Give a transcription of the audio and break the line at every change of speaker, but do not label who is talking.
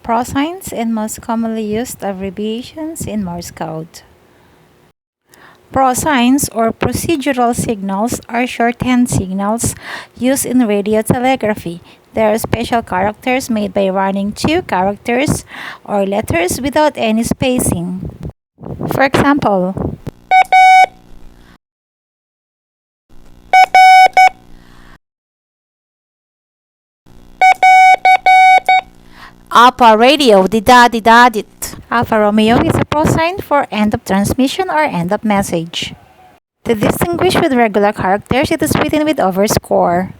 PROSIGNS and most commonly used abbreviations in Morse code. PROSIGNS or procedural signals are shorthand signals used in radio telegraphy. They are special characters made by running two characters or letters without any spacing. For example, Alpha Radio, dida-dida-dit. Alpha Romeo is a prosign for end of transmission or end of message. To distinguish with regular characters, it is written with overscore.